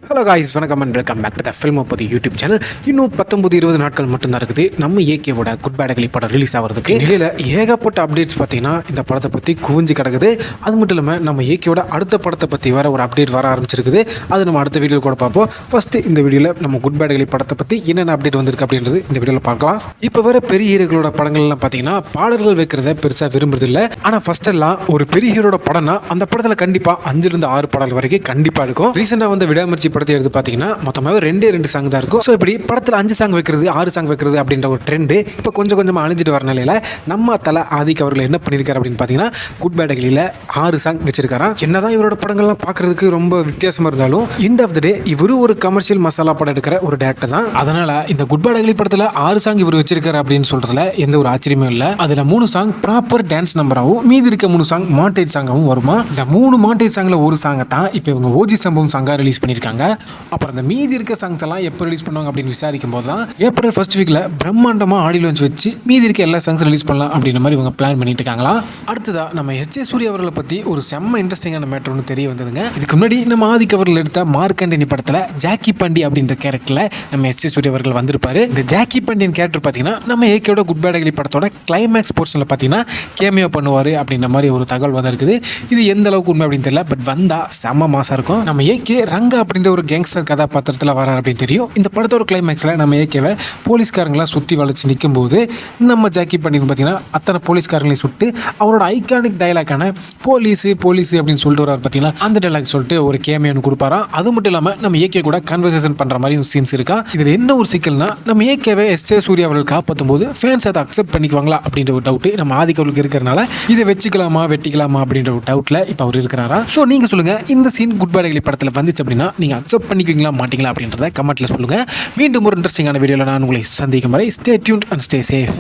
Hello guys, வணக்கம் and welcome back to the film of the YouTube channel. இன்னும் 19-20 நாட்கள் மட்டும்தான் இருக்குது நம்ம ஏகேவோட குட் பேட் அக்லி படம் ரிலீஸ் ஆகிறதுக்கு. நிலையில் ஏகப்பட்ட அப்டேட்ஸ் பார்த்தீங்கன்னா இந்த படத்தை பற்றி குவிஞ்சு கிடக்குது. அது மட்டும் இல்லாமல் நம்ம ஏகேவோட அடுத்த படத்தை பற்றி வேறு ஒரு அப்டேட் வர ஆரம்பிச்சிருக்குது. அது நம்ம அடுத்த வீடியோ கூட பார்ப்போம். ஃபஸ்ட்டு இந்த வீடியோவில் நம்ம குட் பேட் அக்லி படத்தை பற்றி என்னென்ன அப்டேட் வந்திருக்கு அப்படின்றது இந்த வீடியோவில் பார்க்கலாம். இப்போ வேறு பெரிய ஹீரோக்களோட படங்கள்லாம் பார்த்தீங்கன்னா பாடல்கள் வைக்கிறத பெருசாக விரும்புறதில்லை. ஆனால் ஃபர்ஸ்ட் எல்லாம் ஒரு பெரிய ஹீரோட படம்னா அந்த படத்தில் கண்டிப்பாக 5-6 பாடல் வரைக்கும் கண்டிப்பாக இருக்கும். ரீசெண்டாக வந்து விடாமுயற்சி படத்தை எடுத்து பார்த்தீங்கன்னா மொத்தமாகவே 2 சாங் தான் இருக்கும். ஸோ இப்படி படத்தில் 5 சாங் வைக்கிறது 6 சாங் வைக்கிறது அப்படின்ற ஒரு ட்ரெண்டு இப்போ கொஞ்சம் கொஞ்சமாக அழிஞ்சிட்டு வர நிலையில் நம்ம தலை ஆதிக் அவர்கள் என்ன பண்ணியிருக்காரு அப்படின்னு பார்த்தீங்கன்னா குட் பேட் அக்லியில் 6 சாங் வச்சிருக்காராம். என்னதான் இவரோட படங்கள்லாம் பார்க்கறதுக்கு ரொம்ப வித்தியாசமாக இருந்தாலும் எண்ட் ஆஃப் த டே இவரு ஒரு கமர்ஷியல் மசாலா படம் எடுக்கிற ஒரு டேரக்டர் தான். அதனால இந்த குட் பேட் அக்லி படத்தில் 6 சாங் இவர் வச்சிருக்காரு அப்படின்னு சொல்றதுல எந்த ஒரு ஆச்சரியமும் இல்லை. அதில் 3 சாங் ப்ராப்பர் டான்ஸ் நம்பராகவும் மீதி இருக்க 3 சாங் மாண்டேஜ் சாங்காகவும் வருமா. இந்த 3 மாண்டேஜ் சாங்கில் ஒரு சாங்கை தான் இப்போ இவங்க ஓஜி சம்பவம் சாங்காக ரிலீஸ் பண்ணியிருக்காங்க. அப்புறம் இந்த மீதி இருக்க சாங்ஸ் எல்லாம் எப்போ ரிலீஸ் பண்ணுவாங்க அப்படின்னு விசாரிக்கும் போது தான் ஏப்ரல் ஃபர்ஸ்ட் வீக்கில் பிரம்மாண்டமாக ஆடியோ லான்ச் வச்சு மீதி இருக்க எல்லா சாங்ஸ் ரிலீஸ் பண்ணலாம் அப்படின்ற மாதிரி இவங்க பிளான் பண்ணிட்டு இருக்காங்களா. அடுத்ததா நம்ம எஸ்.ஜே. சூர்யா அவர்களை பற்றி ஒரு செம்ம இன்ட்ரெஸ்டிங்கான மேட்டர் ஒன்று தெரிய வந்ததுங்க. இதுக்கு முன்னாடி நம்ம ஆதிக் அவர்கள் எடுத்த மார்க்கண்டனி படத்தில் ஜாக்கி பாண்டி அப்படின்ற கேரக்டரில் நம்ம எஸ்.ஜே. சூர்யா அவர்கள் வந்திருப்பாரு. இந்த ஜாக்கி பாண்டியன் கேரக்டர் பார்த்தீங்கன்னா நம்ம ஏகேவோட குட் பேட் அக்லி படத்தோட கிளைமேக்ஸ் போர்ஷனில் பார்த்தீங்கன்னா கேமியோ பண்ணுவார் அப்படின்ற மாதிரி ஒரு தகவல் வந்திருக்குது. இது எந்த அளவுக்கு உண்மை அப்படின்னு தெரியல, பட் வந்தால் செம்ம மாசாக இருக்கும். நம்ம ஏகே ரங்கா அப்படின்ற ஒரு கேங்ஸ்டர் கதாபாத்திரத்தில் வரார் அப்படின்னு தெரியும். இந்த படத்தோட கிளைமேக்ஸில் நம்ம ஏகேவை போலீஸ்காரங்களாம் சுற்றி வளைச்சு நிற்கும் போது நம்ம ஜாக்கி பாண்டியன் பார்த்தீங்கன்னா அத்தனை போலீஸ்காரங்களையும் சுட்டு அவரோட ஐகானிக் டைலாக்கான போலீஸு அப்படின்னு சொல்லிட்டு வரார் பார்த்தீங்கன்னா அந்த டைலாக் சொல்லிட்டு ஒரு கேமியோன்னு கொடுப்பாராம். அது மட்டும் இல்லாமல் நம்ம ஏகே கூட கன்வர்சேஷன் பண்ணுற மாதிரி சீன்ஸ் இருக்கா. இதில் என்ன ஒரு சிக்கல்னா நம்ம ஏகேவை எஸ்.ஜே. சூர்யா அவர்கள் காப்பாற்றும் போது ஃபேன்ஸ் அதை அக்செப்ட் பண்ணிக்குவாங்களா அப்படின்ற ஒரு டவுட் நம்ம ஆதிக் அவர்களுக்கு இருக்கிறனால இதை வச்சுக்கலாமா வெட்டிக்கலாமா அப்படின்ற ஒரு டவுட்டில் இப்போ அவர் இருக்கிறாரா. ஸோ நீங்கள் சொல்லுங்கள், இந்த சீன் குட் பேட் அக்லி படத்தில் வந்துச்சு அப்படின்னா நீங்கள் அக்செப்ட் பண்ணிக்குவீங்களா மாட்டீங்களா அப்படின்றத கமெண்ட்டில் சொல்லுங்கள். மீண்டும் ஒரு இன்ட்ரெஸ்டிங்கான வீடியோவில் நான் உங்களை சந்திக்கும் வரை stay tuned and stay safe.